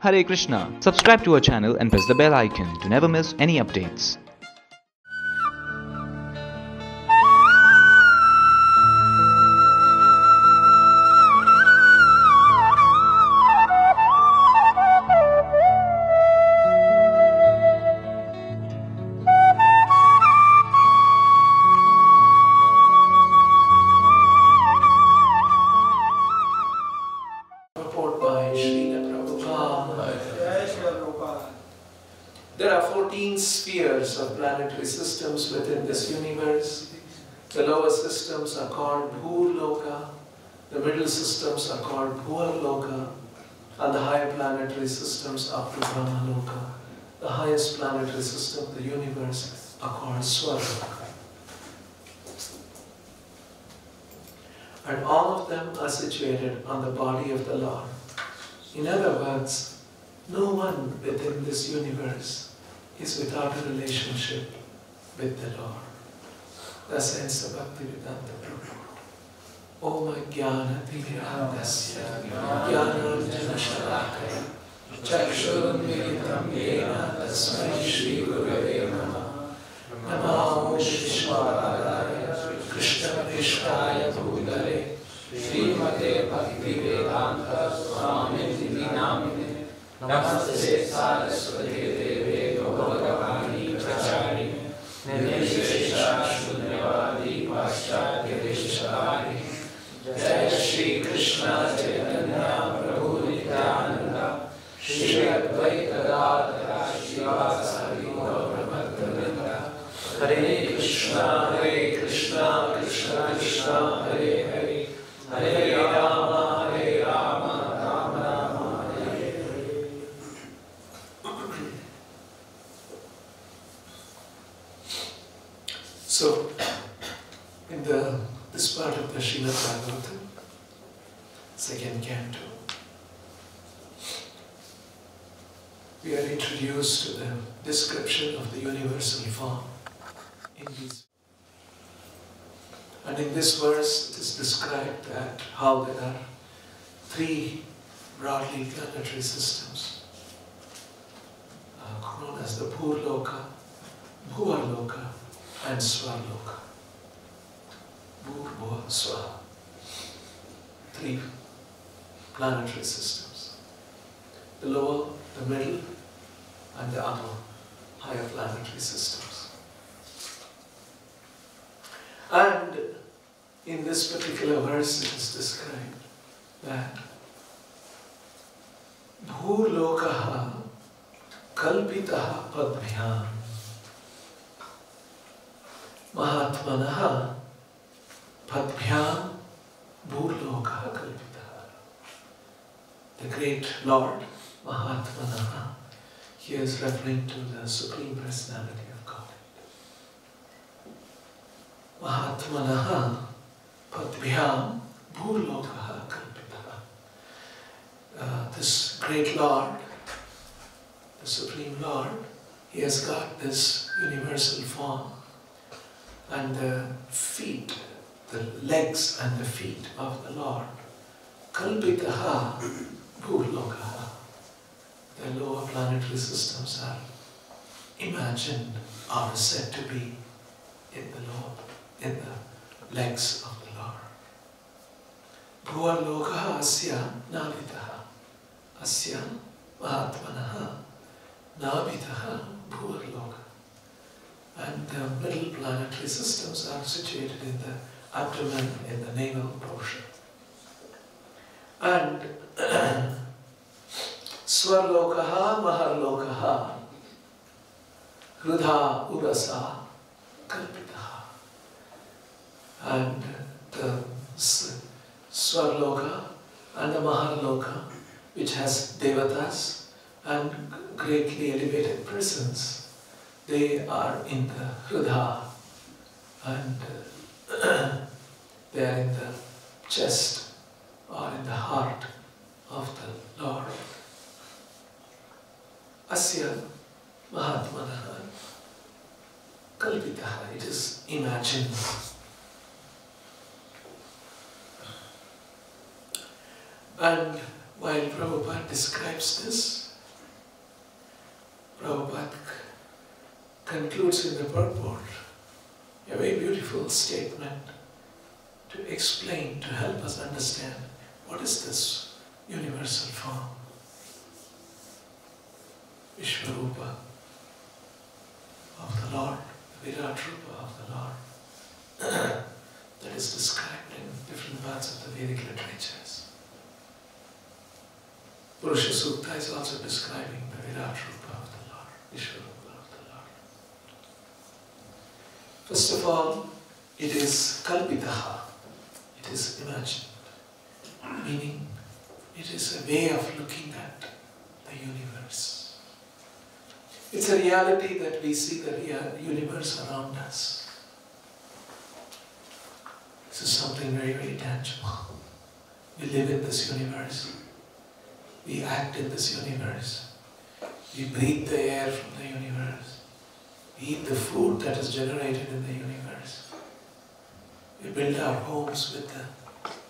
Hare Krishna. Subscribe to our channel and press the bell icon to never miss any updates. There are 14 spheres of planetary systems within this universe. The lower systems are called Bhurloka, the middle systems are called Bhuvarloka, and the higher planetary systems up to Brahmaloka. The highest planetary system of the universe are called Swarloka. And all of them are situated on the body of the Lord. In other words, no one within this universe is without a relationship with the Lord. Thus ends the Bhaktivedanta Prabhu. Om Jnana Timirandasya Jnananjana Shalakaya Chakshurunmilitam Yena Tasmai Shri Gurave Namah Namo Vishwaradaya Krishna Vishtaya Bhudale Srimate Bhaktivedanta Swamiti Namine Namaste Saraswati Deve Bhagavani Prachari Nirvishesha Shunyavadi Paschatya Vishvari Jaya Shri Krishna Chaitanya Prabhu Nityananda Shri Advaita Gadadhara Shivasari Gaura Bhaktavinda Hare Krishna Krishna Krishna Hare Hare Hare Rama Rama Rama Hare Hare. So, in this part of the Srimad Bhagavatam, second canto, we are introduced to the description of the universal form in these. And in this verse it is described that how there are three broadly planetary systems known as the Bhurloka, Bhuvarloka and Swarloka. Bhur, Bhuva, Swaha. Three planetary systems. The lower, the middle and the upper higher planetary systems. And in this particular verse it is described that Bhurlokaha kalpitaha padbhyam Mahatmanaha padbhyam Bhurlokaha kalpitaha. The great Lord Mahatmanaha, he is referring to the Supreme Personality of God. Mahatmanaha padbhyam Bhurlokaha kalpitaha. This great Lord, the Supreme Lord, he has got this universal form, and the feet, the legs and the feet of the Lord, kalpitaha Bhurlokaha. The lower planetary systems are imagined or said to be in the legs of the Lord. Bhuvarlokaha asya nabitaha. Asya Mahatmanaha nabitaha Bhuvarloka. And the middle planetary systems are situated in the abdomen, in the navel portion. And Swarlokaha Maharlokaha Hrudha Urasa Kalpitaha. And the Swarloka and the Maharloka, which has devatas and greatly elevated persons, they are in the Hrudha, and they are in the chest or in the heart of the Lord. Asya Mahatmanaha Kalpitaha, it is imagined. And while Prabhupada describes this, Prabhupada concludes in the purport a very beautiful statement to explain, to help us understand what is this universal form, Vishwarupa of the Lord, Virat Rupa of the Lord, that is described in different parts of the Vedic literatures. Purusha Sukta is also describing the Virat Rupa of the Lord, Vishwarupa of the Lord. First of all, it is kalpitaha, it is imagined, meaning it is a way of looking at the universe. It's a reality that we see the universe around us. This is something very, very tangible. We live in this universe. We act in this universe. We breathe the air from the universe. We eat the food that is generated in the universe. We build our homes with the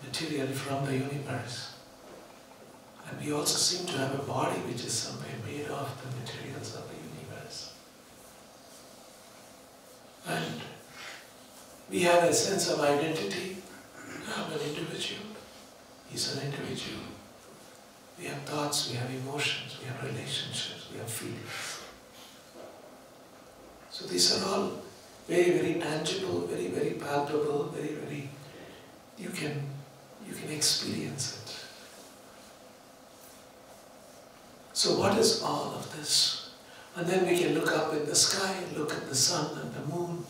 material from the universe. And we also seem to have a body which is somewhere made of the materials of the universe. And we have a sense of identity. I'm an individual. He's an individual. We have thoughts, we have emotions, we have relationships, we have feelings. So these are all very, very tangible, very, very palpable, very, very, you can experience it. So what is all of this? And then we can look up in the sky, look at the sun and the moon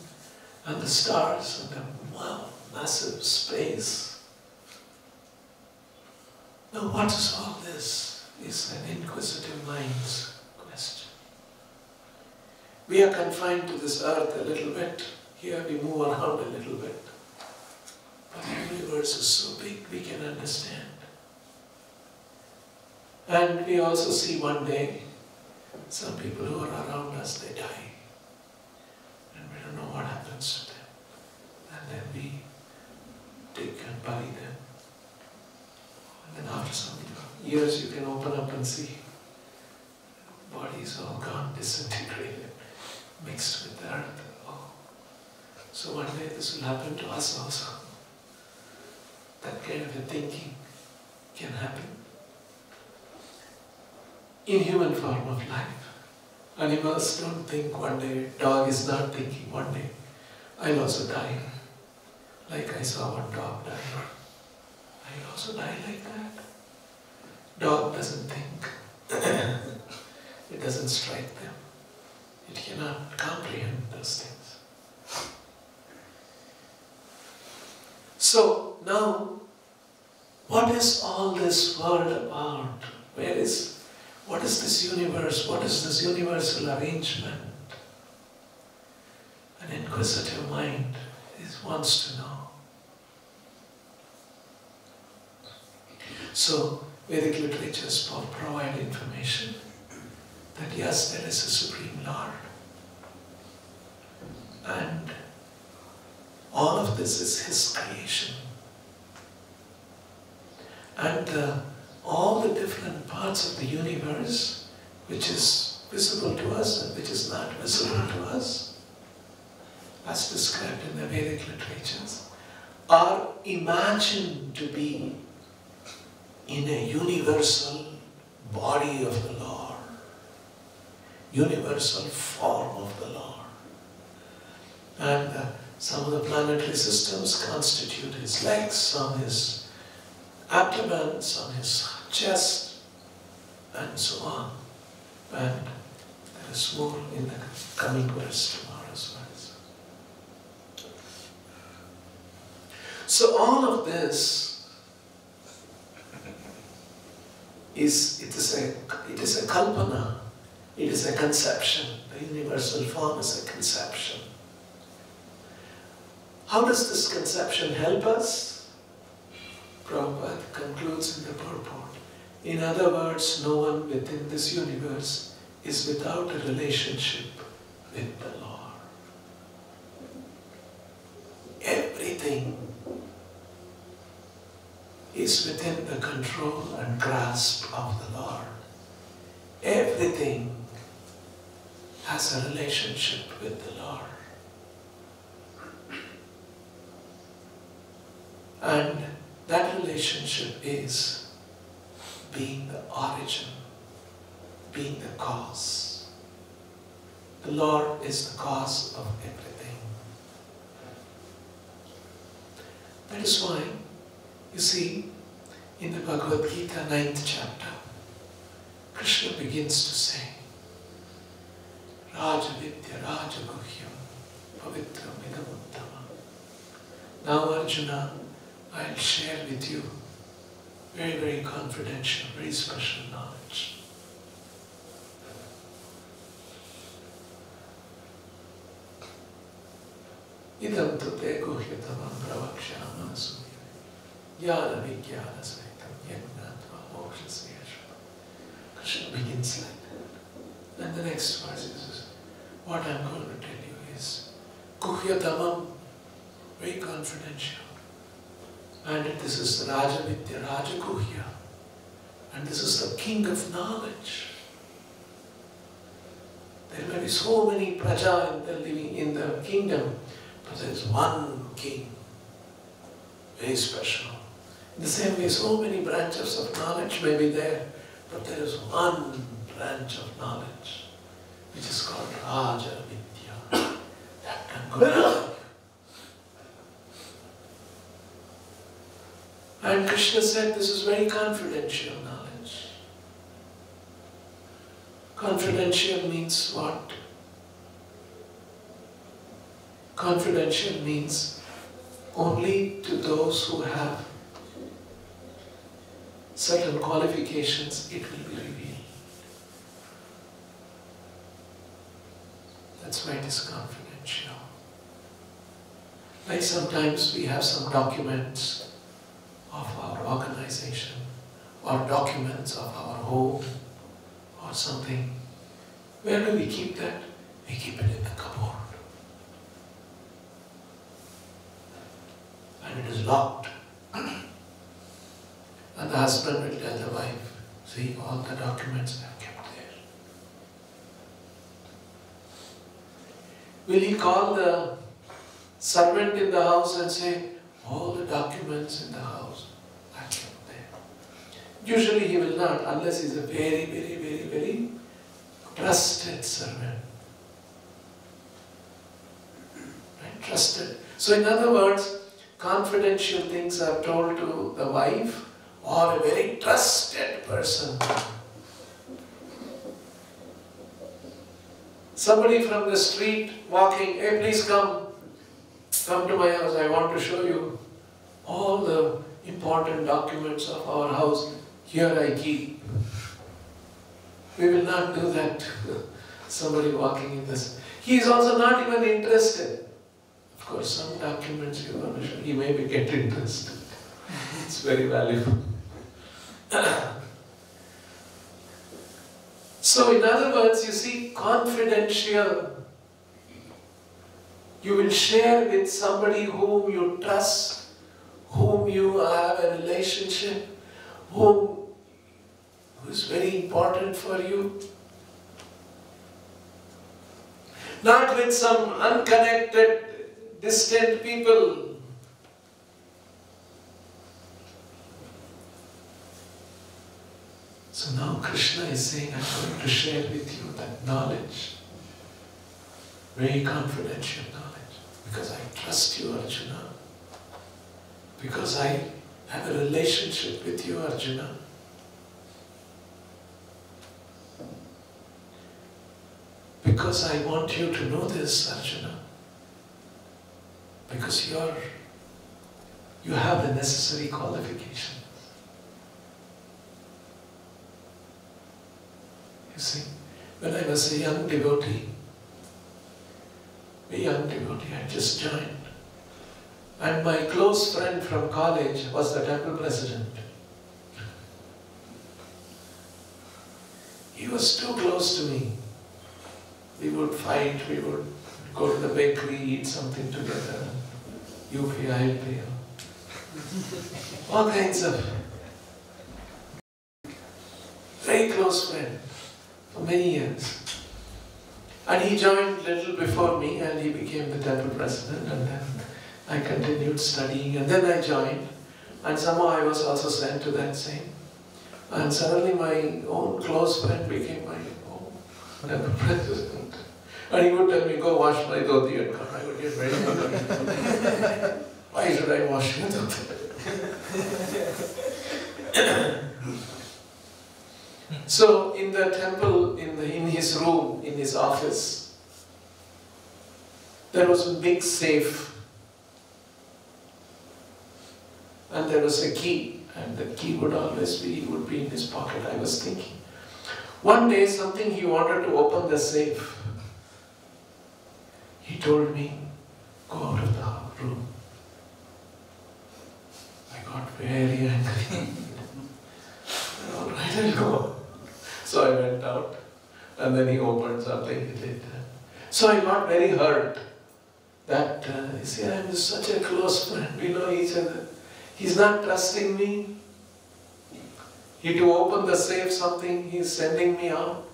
and the stars and the massive space. Now what is all this? Is an inquisitive mind's question. We are confined to this earth a little bit. Here we move around a little bit. But the universe is so big we can understand. And we also see one day some people who are around us, they die. And we don't know what happens to them. And then we dig and bury them. And then after some years you can open up and see bodies all gone, disintegrated, mixed with the earth. Oh. So one day this will happen to us also. That kind of a thinking can happen. In human form of life. Animals don't think one day, dog is not thinking one day, I'll also die. Like I saw one dog die. I'll also die like that. Dog doesn't think. It doesn't strike them. It cannot comprehend those things. So now, what is all this world about? What is this universe? What is this universal arrangement? An inquisitive mind wants to know. So, Vedic literatures provide information that yes, there is a Supreme Lord. And all of this is His creation. And all the different parts of the universe, which is visible to us and which is not visible to us, as described in the Vedic literatures, are imagined to be in a universal body of the Lord, universal form of the Lord. And some of the planetary systems constitute His legs, some His abdomen, some His chest, and so on. And there is more in the coming verse tomorrow as well. So all of this it is a kalpana, it is a conception. The universal form is a conception. How does this conception help us? Prabhupada concludes in the purport. In other words, no one within this universe is without a relationship with the Lord. Everything is within the control and grasp of the Lord. Everything has a relationship with the Lord. And that relationship is being the origin, being the cause. The Lord is the cause of everything. That is why, you see, in the Bhagavad Gita 9th chapter, Krishna begins to say, Raja Vidya Raja Guhyam Pavitram Idamuttamam. Now Arjuna, I'll share with you very, very confidential, very special knowledge. Idam tute guhyatamam pravakshyama sumya jnana vijnana saitam yajnatva mokshasya. Krishna begins like that. And the next verse is, what I'm going to tell you is guhyatamam, very confidential. And this is the Raja Vidya, Raja Guhya. And this is the king of knowledge. There may be so many praja living in the kingdom, but there is one king, very special. In the same way, so many branches of knowledge may be there, but there is one branch of knowledge, which is called Raja Vidya. That can go. And Krishna said this is very confidential knowledge. Confidential means what? Confidential means only to those who have certain qualifications it will be revealed. That's why it is confidential. Like sometimes we have some documents of our organization, or documents of our home, or something. Where do we keep that? We keep it in the cupboard. And it is locked. And the husband will tell the wife, see, all the documents I have kept there. Will he call the servant in the house and say, all the documents in the house I kept there? Usually he will not, unless he is a very, very, very, very trusted servant. Right? Trusted. So in other words, confidential things are told to the wife or a very trusted person. Somebody from the street walking, hey, please come to my house, I want to show you all the important documents of our house. Here I keep. We will not do that. Somebody walking in this. He is also not even interested. Of course, some documents you want to show, he may be get interested. It's very valuable. So in other words, you see, confidential. You will share with somebody whom you trust, whom you have a relationship, who is very important for you. Not with some unconnected, distant people. So now Krishna is saying, I'm going to share with you that knowledge. Very confidential knowledge. Because I trust you, Arjuna. Because I have a relationship with you, Arjuna. Because I want you to know this, Arjuna. Because you have the necessary qualifications. You see, when I was a young devotee, I just joined. And my close friend from college was the temple president. He was too close to me. We would fight, we would go to the bakery, eat something together. You pay, I'll pay. All kinds of very close friend for many years. And he joined a little before me and he became the temple president, and then I continued studying and then I joined, and somehow I was also sent to that same. And suddenly my own close friend became my own temple president. And he would tell me, go wash my dhoti and come. I would get very angry. Why should I wash your dhoti? So in the temple, in his room, in his office, there was a big safe. And there was a key. And the key would always be, would be in his pocket. I was thinking. One day, something he wanted to open the safe. He told me, go out of the room. I got very angry. All right, I'll go. So I went out. And then he opened something, he did. So I got very hurt that, you see, I'm such a close friend. We know each other. He's not trusting me. He to open the safe something, he's sending me out.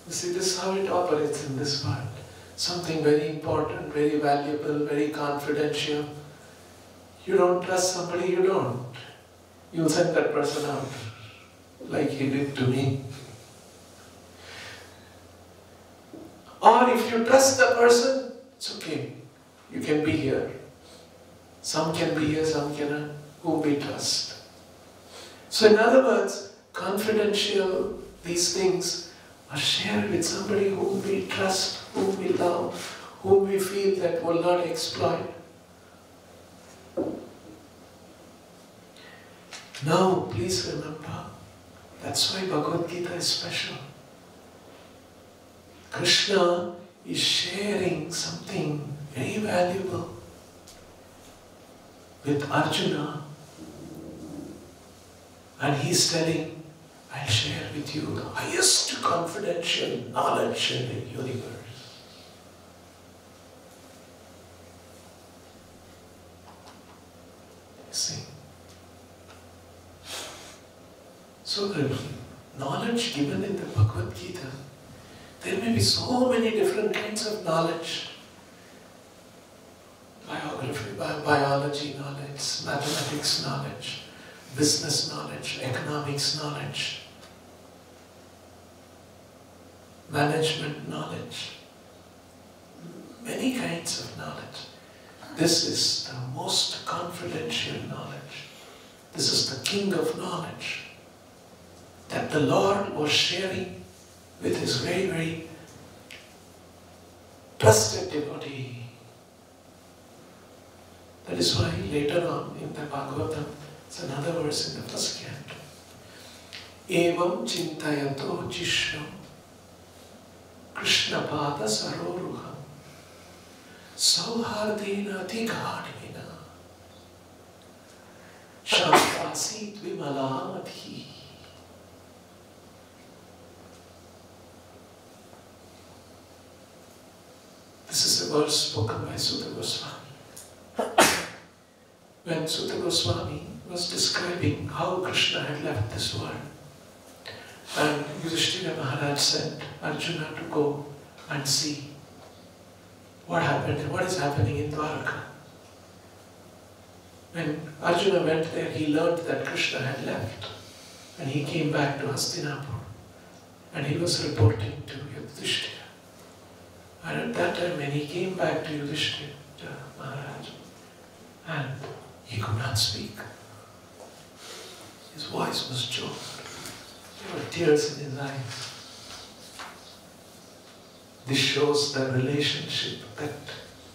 You see, this is how it operates in this world. Something very important, very valuable, very confidential. You don't trust somebody, you don't. You'll send that person out, like he did to me. Or if you trust the person, it's okay. You can be here. Some can be here, some cannot, whom we trust. So in other words, confidential, these things are shared with somebody whom we trust, whom we love, whom we feel that will not exploit. Now, please remember, that's why Bhagavad Gita is special. Krishna is sharing something very valuable with Arjuna, and he's telling, I'll share with you the highest confidential knowledge in the universe. See? So the knowledge given in the Bhagavad Gita, there may be so many different kinds of knowledge. Biography, biology knowledge, mathematics knowledge, business knowledge, economics knowledge, management knowledge, many kinds of knowledge. This is the most confidential knowledge. This is the king of knowledge that the Lord was sharing with his very, very trusted devotee. That is why later on in the Bhagavatam, it's another verse in the first canto. Evam chintayato jishram Krishna pada saroruham sauhardena adhighadvina shantasit vimaladhi. This is a verse spoken by Sutta Goswami. When Sutta Goswami was describing how Krishna had left this world, and Yudhishthira Maharaj sent Arjuna to go and see what happened and what is happening in Dwarka. When Arjuna went there, he learned that Krishna had left, and he came back to Hastinapur, and he was reporting to Yudhishthira. And at that time, when he came back to Yudhishthira Maharaj, and he could not speak. His voice was choked. There were tears in his eyes. This shows the relationship that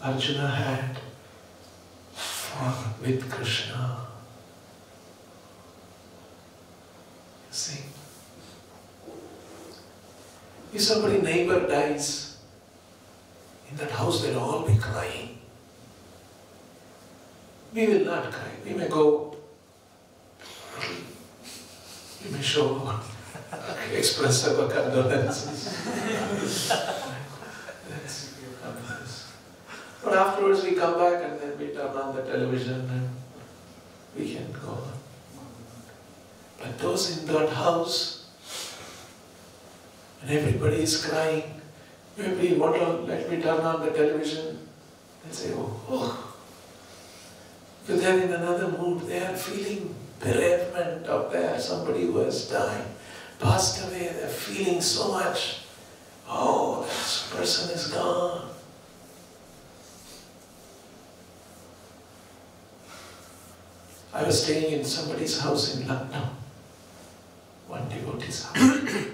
Arjuna had with Krishna. You see? If somebody's neighbor dies, in that house they'll all be crying. We will not cry. We may go, we may show, express our condolences. But afterwards we come back and then we turn on the television and we can go on. But those in that house, and everybody is crying, Maybe let me turn on the television and say, oh. Because they're in another mood. They are feeling bereavement of somebody who has died, passed away. They're feeling so much. Oh, this person is gone. I was staying in somebody's house in Lucknow, one devotee's house.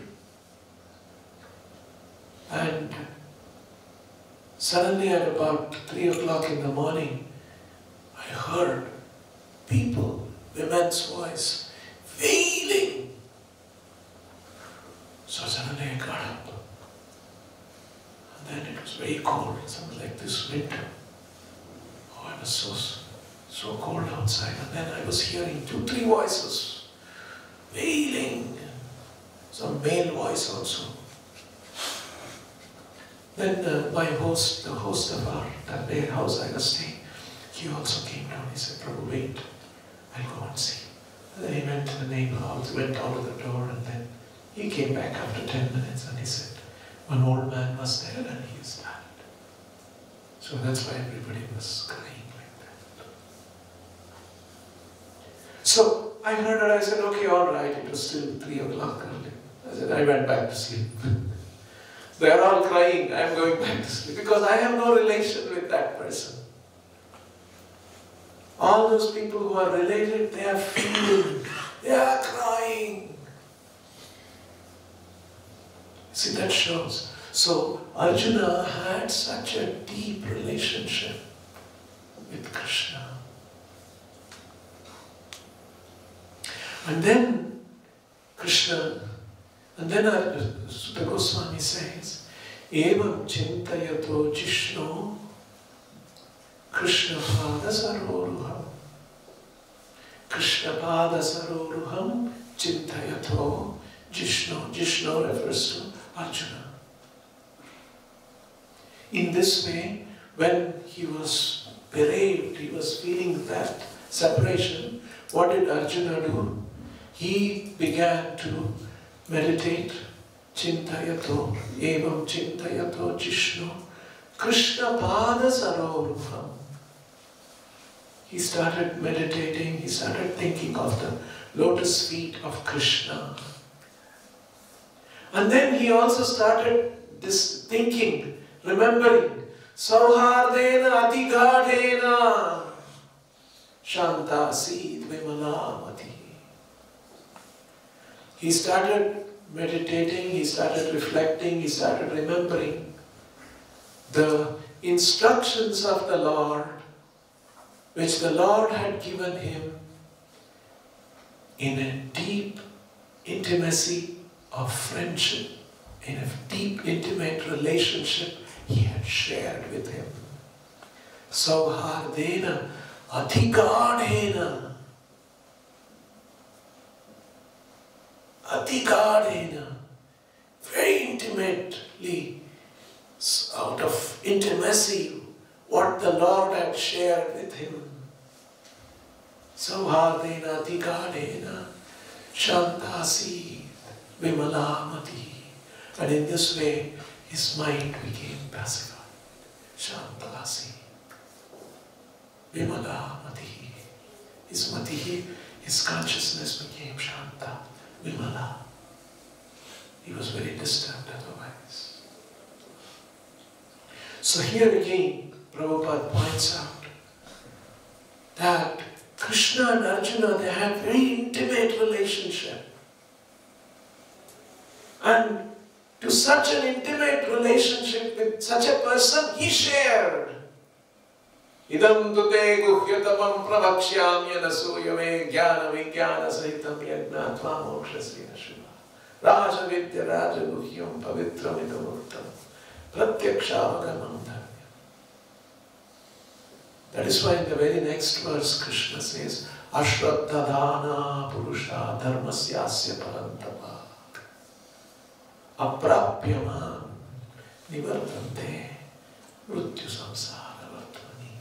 And suddenly at about 3 o'clock in the morning, I heard people, women's voice, wailing. So suddenly I got up. And then it was very cold, something like this winter. Oh, I was so cold outside. And then I was hearing 2-3 voices, wailing, some male voice also. Then the host of that house I was staying, he also came down. He said, Prabhu, wait, I'll go and see. And then he went to the neighbor house, went out of the door, and then he came back after 10 minutes and he said, one old man was there and he is died. So that's why everybody was crying like that. So I heard it, I said, okay, all right, it was still 3 o'clock early. I said, I went back to sleep. They are all crying, I am going back to sleep, because I have no relation with that person. All those people who are related, they are feeling, they are crying. See, that shows. So Arjuna had such a deep relationship with Krishna. And then Krishna, and then Sutta Goswami says, Evam chintayato jishno Krishna pada saroruham. Krishna pada saroruham chintayato jishno. Jishno refers to Arjuna. In this way, when he was bereaved, he was feeling that separation, what did Arjuna do? He began to meditate, Chintayato, Evam Chintayato Jishno, Krishna Pada Saroruham. He started meditating, he started thinking of the lotus feet of Krishna. And then he also started this thinking, remembering, Sauhardena Atigadena Shanta Sid Vimalamati. He started meditating, he started reflecting, he started remembering the instructions of the Lord, which the Lord had given him in a deep intimacy of friendship, in a deep intimate relationship he had shared with him. Sauhardena Adhigadena. Adhigadena. Very intimately, out of intimacy, what the Lord had shared with him. Sauhardena Adhigadena Shantasi Vimalamati. And in this way, his mind became pacified. Shantasi Vimalamati. His mati, his consciousness became Shanta, Vimala. He was very disturbed otherwise. So here again, Prabhupada points out that Krishna and Arjuna, they had very intimate relationship. And to such an intimate relationship with such a person, he shared. Idam dute guhyatamam pravakshyamya nasuyame jnana vijnana sahitam yajna tva mokshasya shiva. Raja vidya raja guhyam pavitram idamurtam pratyakshavagamanam dharmyam. That is why in the very next verse Krishna says, Ashraddhadana purusha dharmasyasya parantapa aprapyaman nivartante mrityu samsara vartmani.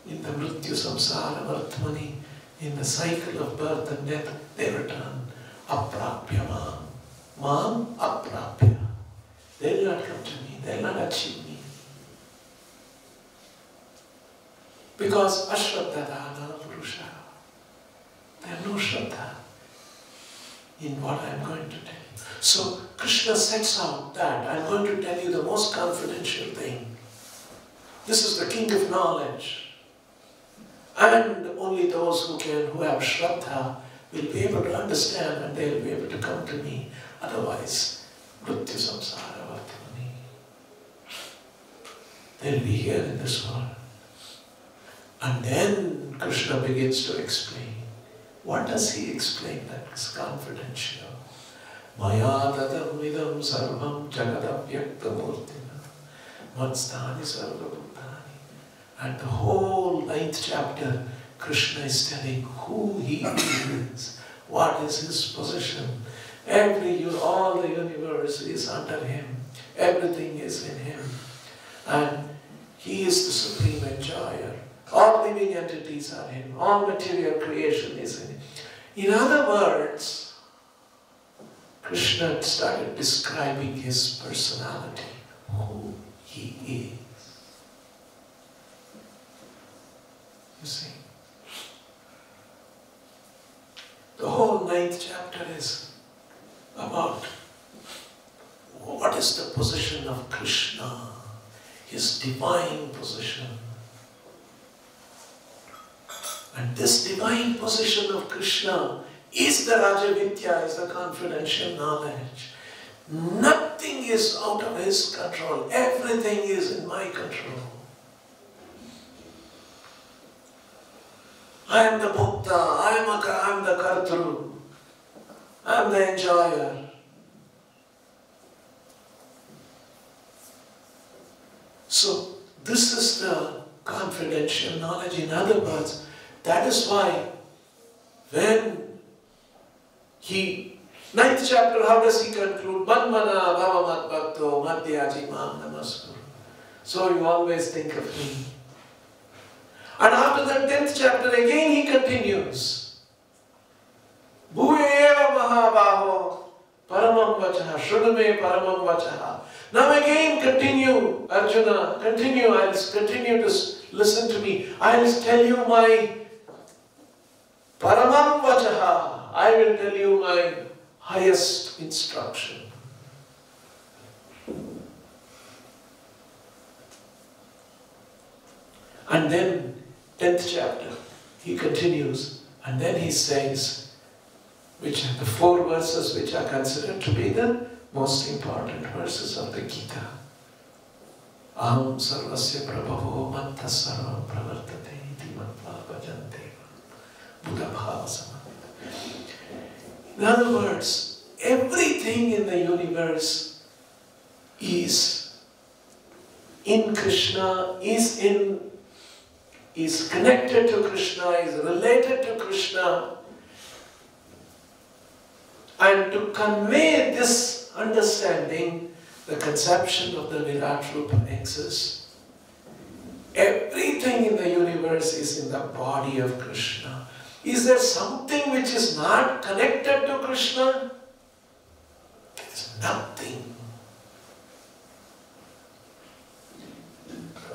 In the mrityu samsara vartmani, in the cycle of birth and death, they return aprapyaman. Mam aprapya. They not come to me, they will not achieve me. Because ashraddhadana purusha. They have no shraddha in what I am going to tell you. So Krishna sets out that I am going to tell you the most confidential thing. This is the king of knowledge. And only those who have shraddha will be able to understand and they will be able to come to me. Otherwise, mrityu samsara vartamani. They will be here in this world. And then Krishna begins to explain. What does he explain that is confidential? Maya tadam vidam sarvam jagadam yaktamurtina matstani sarvabhutani. And the whole 9th chapter, Krishna is telling who he is, what is his position. All the universe is under him. Everything is in him. And he is the supreme enjoyer. All living entities are in him. All material creation is in him. In other words, Krishna started describing his personality, who he is. You see? The whole 9th chapter is about what is the position of Krishna, his divine position. And this divine position of Krishna is the Rajavidya, is the confidential knowledge. Nothing is out of his control. Everything is in my control. I am the Bhukta, I am the Kartru, I am the enjoyer. So this is the confidential knowledge. In other words, that is why when 9th chapter, how does he conclude? Manmana bhava bhakto madhyaji mam namaskuru. So you always think of me. And after the 10th chapter, again he continues. Bhuyeva mahabaho paramam vachaha shrudame paramam vachaha. Now again continue, Arjuna, continue, I'll continue to listen to me. I'll tell you my paramam vachaha. I will tell you my highest instruction. And then 10th chapter, he continues, and then he says, which are the 4 verses which are considered to be the most important verses of the Gita. Aham sarvasya prabhavo matta sarvam pravartate iti matva bhajante buddha bhava samadhi. In other words, everything in the universe is in Krishna, is connected to Krishna, is related to Krishna. And to convey this understanding, the conception of the Virat Rupa exists. Everything in the universe is in the body of Krishna. Is there something which is not connected to Krishna? There is nothing.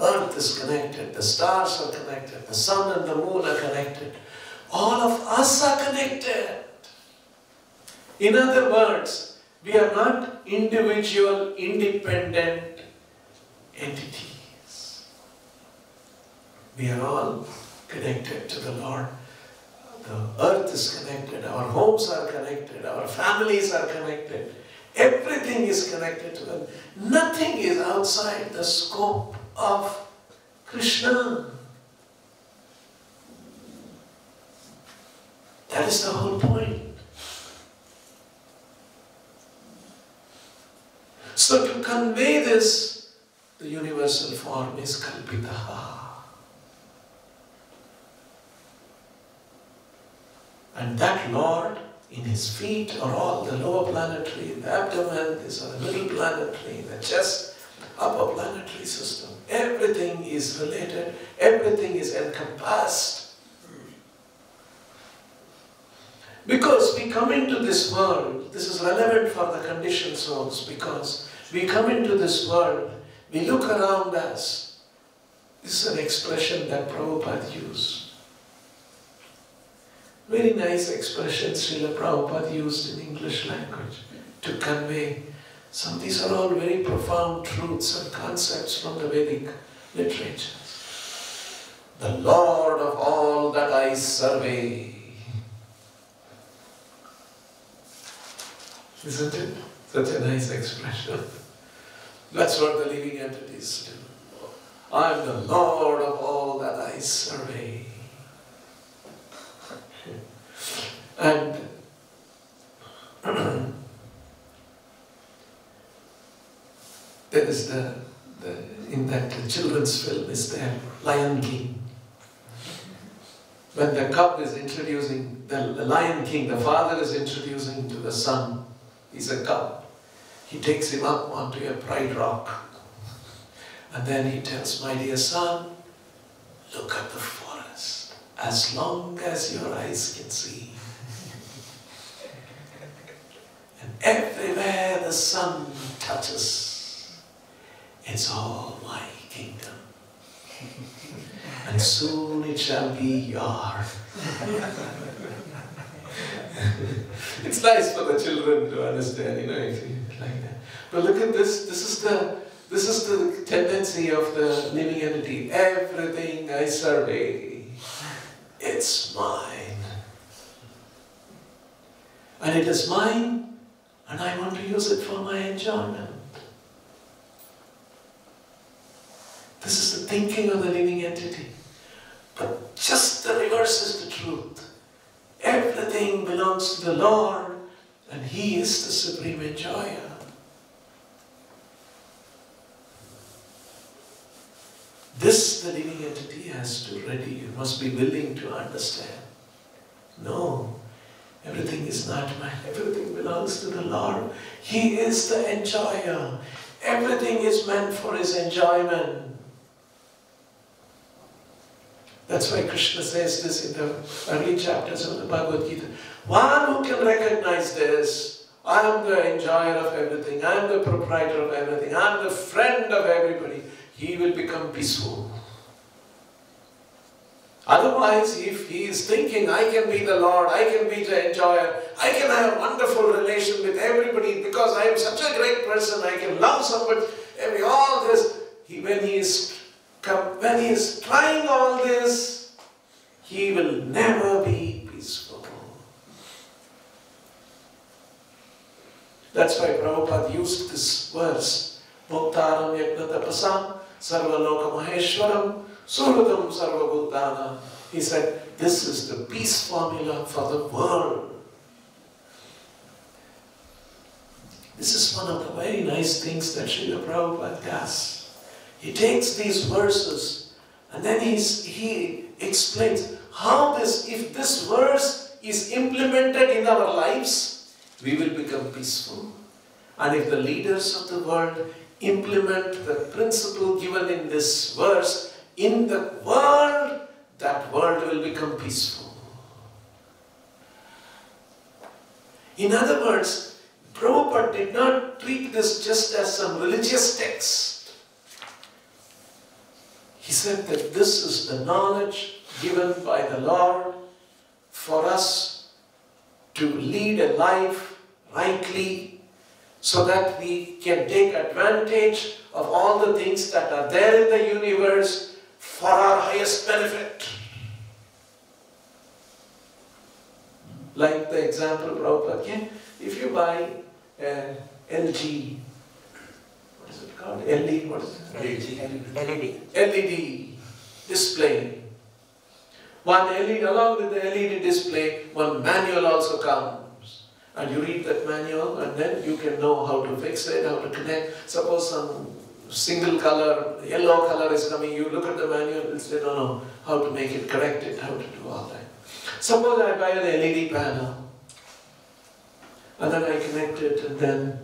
Earth is connected, the stars are connected, the sun and the moon are connected. All of us are connected. In other words, we are not individual, independent entities. We are all connected to the Lord. The earth is connected, our homes are connected, our families are connected. Everything is connected to them. Nothing is outside the scope of Krishna. That is the whole point. So to convey this, the universal form is kalpitaha. And that Lord, in his feet are all the lower planetary, the abdomen, these are the middle planetary, the chest, upper planetary system. Everything is related, everything is encompassed. Because we come into this world, this is relevant for the conditioned souls, because We come into this world, we look around us. This is an expression that Prabhupada used. Very nice expression Srila Prabhupada used in English language to convey some. These are all very profound truths and concepts from the Vedic literatures. The Lord of all that I survey. Isn't it? Such a nice expression. That's what the living entities do. I am the Lord of all that I survey. And there is in that children's film is there, Lion King. When the cub is introducing, the Lion King, the father is introducing to the son, he's a cub. He takes him up onto a pride rock. And then he tells, my dear son, look at the forest, as long as your eyes can see. And everywhere the sun touches, it's all my kingdom. And soon it shall be yours. It's nice for the children to understand, if you like that. But look at this. This is the tendency of the living entity. Everything I survey, it's mine. And it is mine, and I want to use it for my enjoyment. This is the thinking of the living entity. But just the reverse is the truth. Everything belongs to the Lord, and He is the supreme enjoyer. This the living entity has to ready. You must be willing to understand. No, everything is not mine. Everything belongs to the Lord. He is the enjoyer. Everything is meant for His enjoyment. That's why Krishna says this in the early chapters of the Bhagavad Gita. One who can recognize this, I am the enjoyer of everything, I am the proprietor of everything, I am the friend of everybody, he will become peaceful. Otherwise, if he is thinking, I can be the Lord, I can be the enjoyer, I can have a wonderful relation with everybody because I am such a great person, I can love somebody, all this, when he is trying all this, he will never be peaceful. That's why Prabhupada used this verse, Bhoktaram Yajna Tapasam Sarvaloka Maheshwaram Survadam Sarvabhutana. He said, this is the peace formula for the world. This is one of the very nice things that Srila Prabhupada does. He takes these verses and then he explains how if this verse is implemented in our lives, we will become peaceful. And if the leaders of the world implement the principle given in this verse in the world, that world will become peaceful. In other words, Prabhupada did not treat this just as some religious text. He said that this is the knowledge given by the Lord for us to lead a life rightly so that we can take advantage of all the things that are there in the universe for our highest benefit. Like the example Prabhupada gave, if you buy an LG, what is it called? LED, what is it? LED display. One LED, along with the LED display, one manual also comes. And you read that manual and then you can know how to fix it, how to connect. Suppose some single color, yellow color is coming, you look at the manual and say, no, how to make it, correct it, how to do all that. Suppose I buy an LED panel and then I connect it and then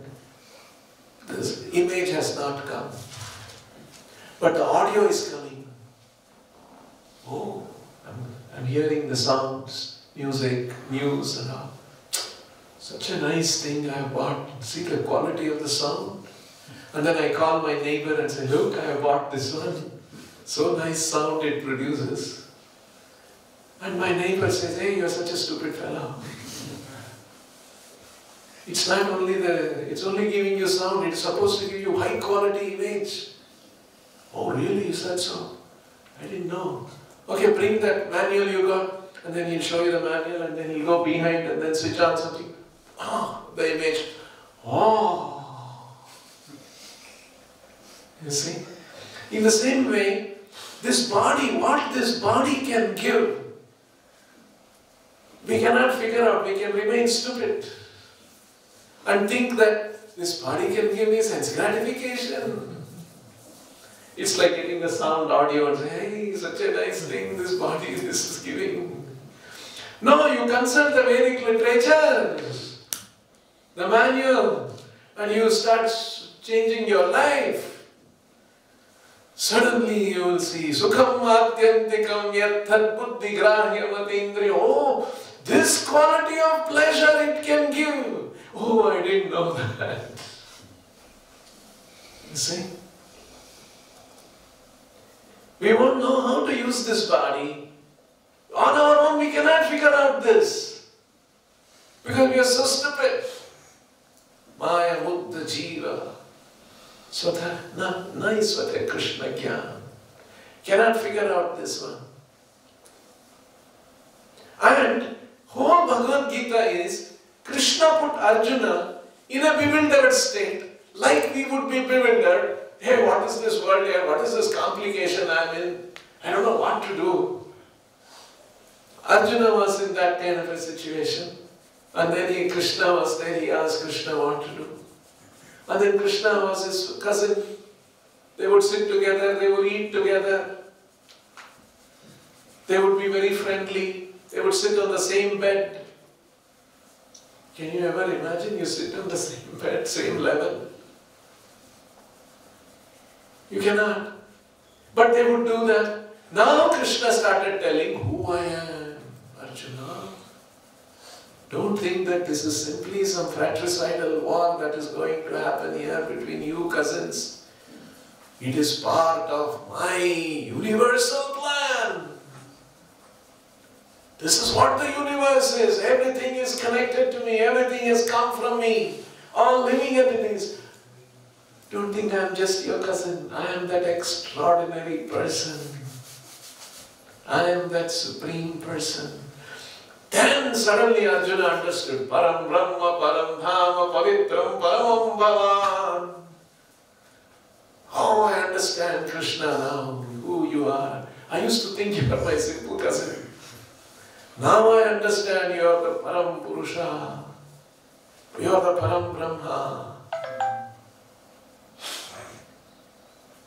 this image has not come. But the audio is coming. Oh, I'm hearing the sounds, music, news and all. Such a nice thing I bought. See the quality of the sound. And then I call my neighbor and say, look, I bought this one. So nice sound it produces. And my neighbor says, hey, you're such a stupid fellow. It's not only it's only giving you sound, it's supposed to give you high quality image. Oh really, you said so? I didn't know. Okay, bring that manual you got, and then he'll show you the manual, and then he'll go behind and then switch on something. Oh, the image. Oh. You see? In the same way, this body, what this body can give, we cannot figure out. We can remain stupid and think that this body can give me sense gratification. It's like getting the sound audio and say, hey, such a nice thing this body this is giving. No, you consult the Vedic literature, the manual, and you start changing your life. Suddenly you will see, Sukham Adyantikam Yathat Buddhi Grahyamatīndriya. Oh, this quality of pleasure it can give. Oh, I didn't know that. You see? We won't know how to use this body. On our own, we cannot figure out this. Because we are so stupid. Maya Muddha Jiva. Swata Naisvate Krishna Jnana. Cannot figure out this one. And whole Bhagavad Gita is Krishna put Arjuna in a bewildered state, like we would be bewildered. Hey, what is this world here? What is this complication I'm in? I don't know what to do. Arjuna was in that kind of a situation. And then Krishna was there, he asked Krishna what to do. And then Krishna was his cousin. They would sit together, they would eat together. They would be very friendly. They would sit on the same bed. Can you ever imagine you sit on the same bed, same level? You cannot. But they would do that. Now Krishna started telling who I am, Arjuna. Don't think that this is simply some fratricidal war that is going to happen here between you cousins. It is part of my universal plan. This is what the universe is. Everything is connected to me. Everything has come from me. All living entities. Don't think I am just your cousin. I am that extraordinary person. I am that supreme person. Then suddenly Arjuna understood. Param Brahma, Param Dhama, Pavitram, Paramam Bhavan. Oh, I understand Krishna now, who you are. I used to think you were my simple cousin. Now I understand you are the Param Purusha. You are the Param Brahma.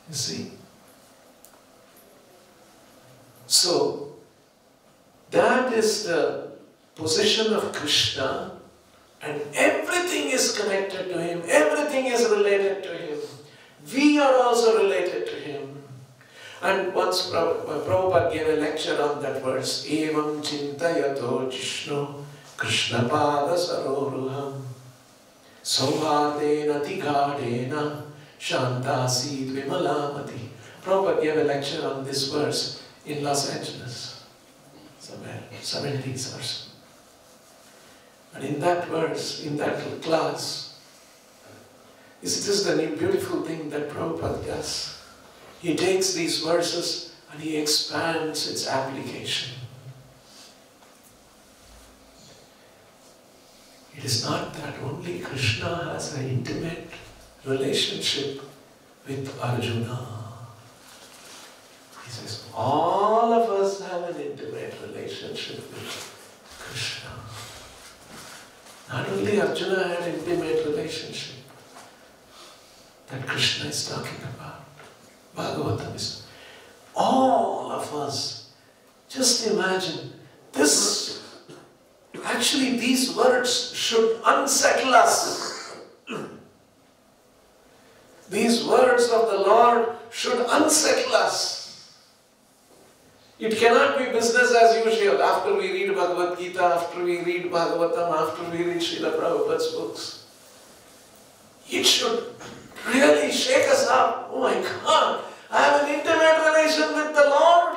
You see? So, that is the position of Krishna, and everything is connected to him, everything is related to him. We are also related to him. And once Prabhupada gave a lecture on that verse, Evam Chintayato Jishnu Krishna Pada Saroruham Sauvadena Tigadena Shantasi Dvimalamati. Prabhupada gave a lecture on this verse in Los Angeles, somewhere, 70s or so. And in that verse, in that class, this is the beautiful thing that Prabhupada does. He takes these verses and he expands its application. It is not that only Krishna has an intimate relationship with Arjuna. He says, all of us have an intimate relationship with Krishna. Not only Arjuna had an intimate relationship that Krishna is talking about. Bhagavatam is. All of us. Just imagine. Actually these words should unsettle us. These words of the Lord should unsettle us. It cannot be business as usual. After we read Bhagavad Gita, after we read Bhagavatam, after we read Srila Prabhupada's books. It should really shake us up. Oh my God, I have an intimate relation with the Lord.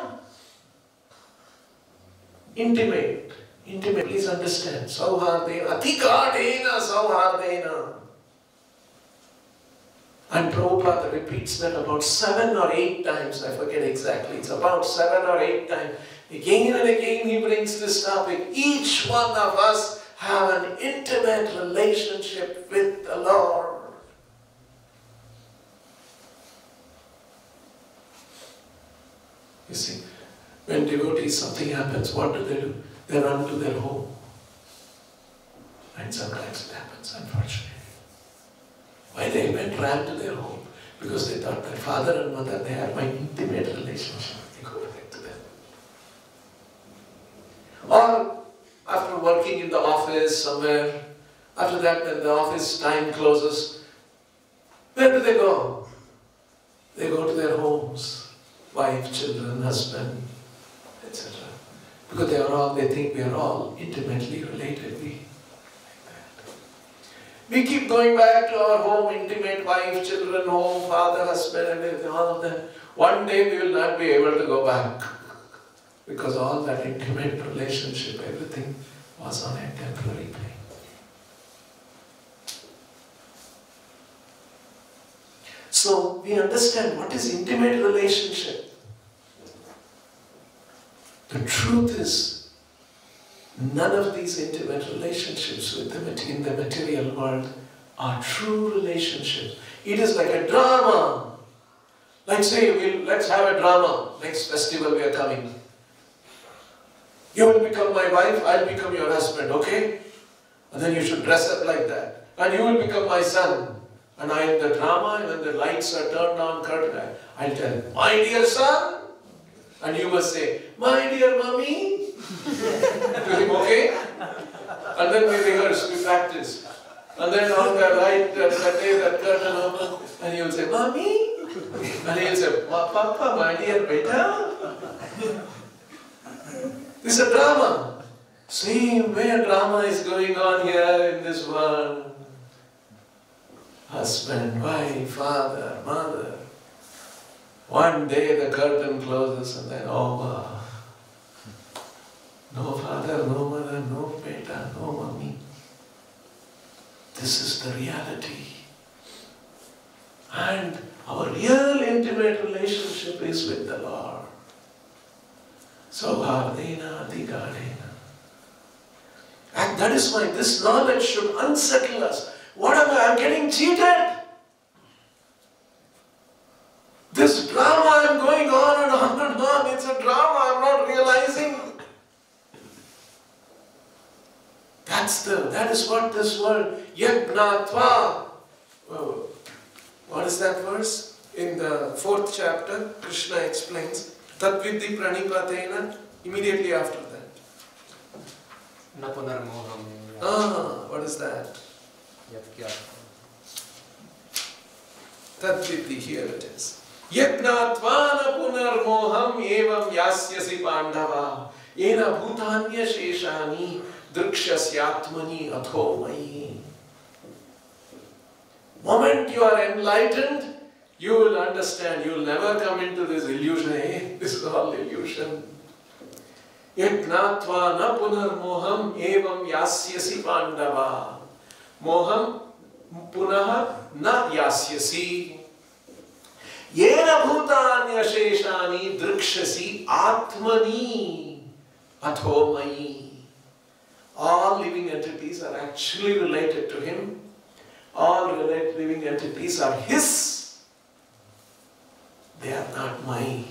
Intimate. Intimate. Please understand. Sauhardena. Atikadena sauhardena. And Prabhupada repeats that about 7 or 8 times. I forget exactly. It's about 7 or 8 times. Again and again he brings this topic. Each one of us have an intimate relationship with the Lord. You see, when devotees, something happens, what do? They run to their home. And sometimes it happens, unfortunately. Why they ran to their home? Because they thought their father and mother, they had my intimate relationship. They go back to them. Or after working in the office somewhere, after that when the office time closes, where do they go? They go to their homes. Wife, children, husband, etc. Because they think we are all intimately related. We keep going back to our home, intimate wife, children, home, father, husband, everything, all of them. One day we will not be able to go back. Because all that intimate relationship, everything was on a temporary plane. So we understand what is intimate relationship. The truth is, none of these intimate relationships in the material world are true relationships. It is like a drama. Like say, let's have a drama. Next festival we are coming. You will become my wife, I'll become your husband, okay? And then you should dress up like that. And you will become my son. And I, in the drama, when the lights are turned on, curtain, I'll tell, my dear son. And you must say, my dear mummy. To him, okay? And then we rehearse, we practice. And then on the light, that day, that curtain open, and he will say, mummy. And he will say, papa, my dear beta. This is a drama. Same way a drama is going on here in this world. Husband, wife, father, mother. One day the curtain closes and then over. No father, no mother, no beta, no mommy. This is the reality. And our real intimate relationship is with the Lord. Sauhardena Adhigadena. And that is why this knowledge should unsettle us. What am I? I'm getting cheated. This drama I'm going on and on and on. It's a drama I'm not realizing. That is what this word, Yagnatva. What is that verse? In the 4th chapter, Krishna explains, Tatvidhi Pranipatena, immediately after that. What is that? Tatvidhi, here it is. Yagnatva punar moham evam yasyasi pandava ena bhutanya sheshani drikshasyatmani athomai. Moment you are enlightened, you will understand, you will never come into this illusion. This is all illusion. Yagnatva na punar moham evam yasyasi pandava. Moham punaha na yasyasi. Yena bhutanya sheshani drikshasi atmani athomai. All living entities are actually related to him. All living entities are his. They are not my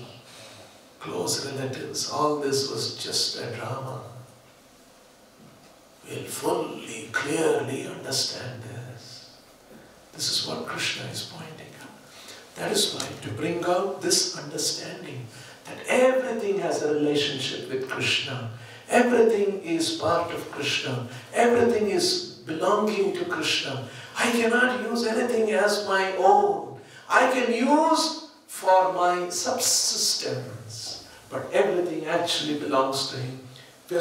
close relatives. All this was just a drama. We'll fully, clearly understand this. This is what Krishna is pointing out. That is why, to bring out this understanding that everything has a relationship with Krishna, everything is part of Krishna, everything is belonging to Krishna. I cannot use anything as my own. I can use for my subsistence, but everything actually belongs to him.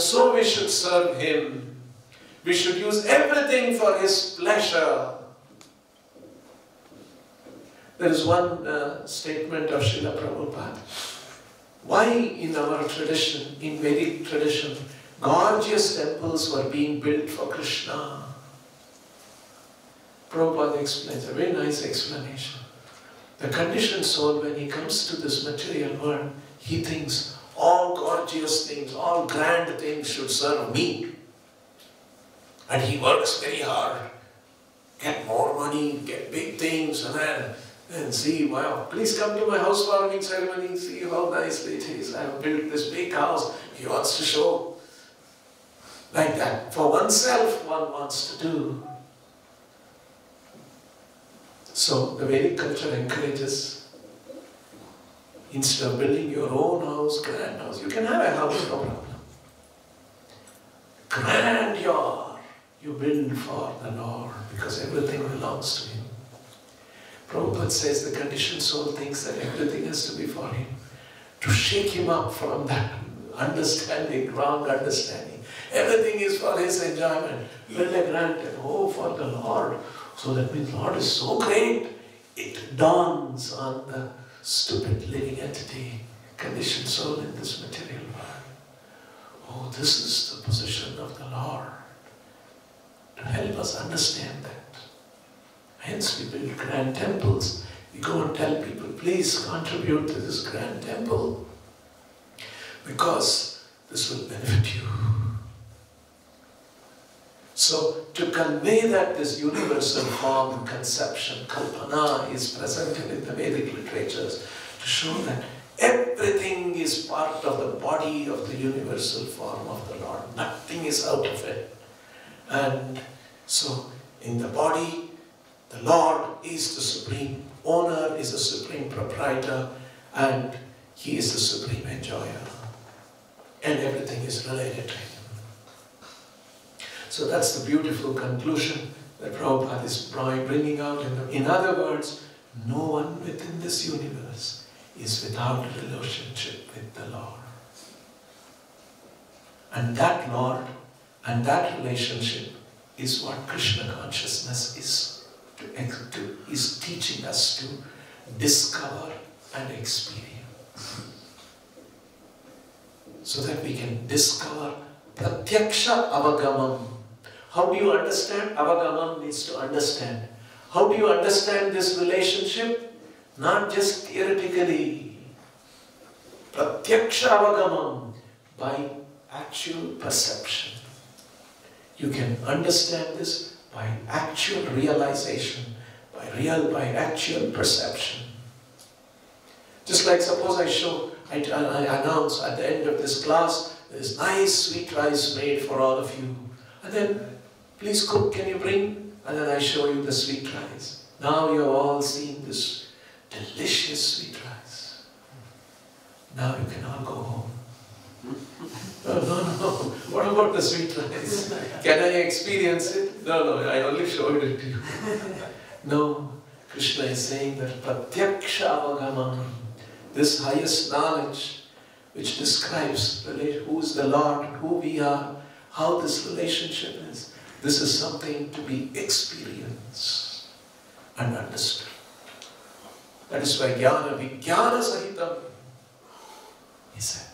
So we should serve him. We should use everything for his pleasure. There is one statement of Srila Prabhupada. Why in our tradition, in Vedic tradition, gorgeous temples were being built for Krishna? Prabhupada explains, a very nice explanation. The conditioned soul, when he comes to this material world, he thinks all gorgeous things, all grand things should serve me. And he works very hard. Get more money, get big things, and see, wow, please come to my housewarming ceremony, see how nicely it is. I have built this big house. He wants to show. Like that. For oneself, one wants to do. So the Vedic culture encourages, instead of building your own house, grand house, you can have a house, no problem. Grandeur, you build for the Lord, because everything belongs to Him. Prabhupada says the conditioned soul thinks that everything has to be for him. To shake him up from that understanding, wrong understanding. Everything is for his enjoyment. Build a grand temple, for the Lord. So that means Lord is so great. It dawns on the stupid living entity, conditioned soul in this material world. Oh, this is the position of the Lord. To help us understand that. Hence we build grand temples. We go and tell people, please contribute to this grand temple, because this will benefit you. So to convey that this universal form conception, kalpana, is presented in the Vedic literatures, to show that everything is part of the body of the universal form of the Lord. Nothing is out of it. And so in the body, the Lord is the supreme owner, is the supreme proprietor, and He is the supreme enjoyer. And everything is related to Him. So that's the beautiful conclusion that Prabhupada is bringing out. In other words, no one within this universe is without a relationship with the Lord. And that Lord and that relationship is what Krishna consciousness is teaching us to discover and experience. So that we can discover pratyaksha avagamam. How do you understand? Avagamam means to understand. How do you understand this relationship? Not just theoretically. Pratyaksha avagamam, by actual perception. You can understand this by actual realization, by actual perception. Just like suppose I announce at the end of this class, there is nice sweet rice made for all of you. And then, please cook, can you bring? And then I show you the sweet rice. Now you have all seen this delicious sweet rice. Now you can all go home. No. What about the sweet rice? Can I experience it? No, I only showed it to you. No, Krishna is saying that pratyaksha avagamam, this highest knowledge which describes who is the Lord, who we are, how this relationship is. This is something to be experienced and understood. That is why jnana vijnana sahitam, he said.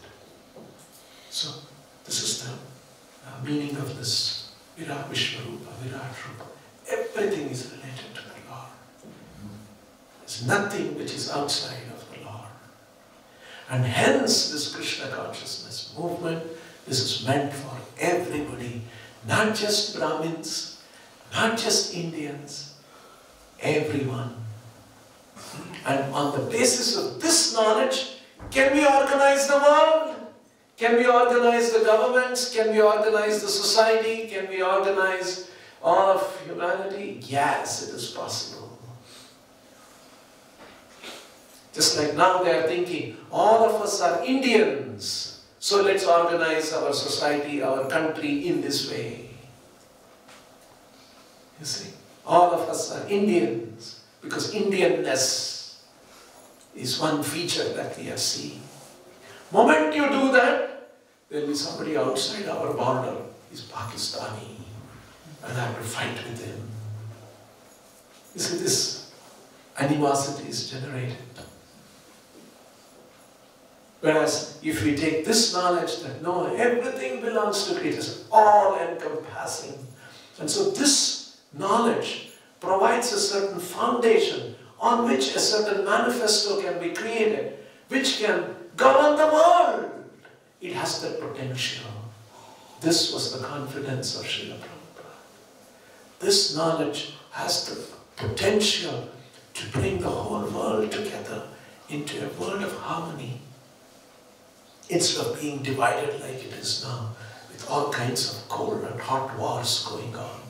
So, this is the meaning of this Virat Vishwarupa, Virat Rupa. Everything is related to the Lord. There's nothing which is outside of the Lord. And hence this Krishna consciousness movement, this is meant for everybody, not just Brahmins, not just Indians, everyone. And on the basis of this knowledge, can we organize the world? Can we organize the governments? Can we organize the society? Can we organize all of humanity? Yes, it is possible. Just like now they are thinking, all of us are Indians, so let's organize our society, our country in this way. You see, all of us are Indians, because Indianness is one feature that we have seen. Moment you do that, there will be somebody outside our border, he's Pakistani, and I have to fight with him. You see this? animosity is generated. Whereas if we take this knowledge that no, everything belongs to Creator, it's all-encompassing. And so this knowledge provides a certain foundation on which a certain manifesto can be created, which can govern the world. It has the potential. This was the confidence of Srila Prabhupada. This knowledge has the potential to bring the whole world together into a world of harmony, instead of being divided like it is now, with all kinds of cold and hot wars going on.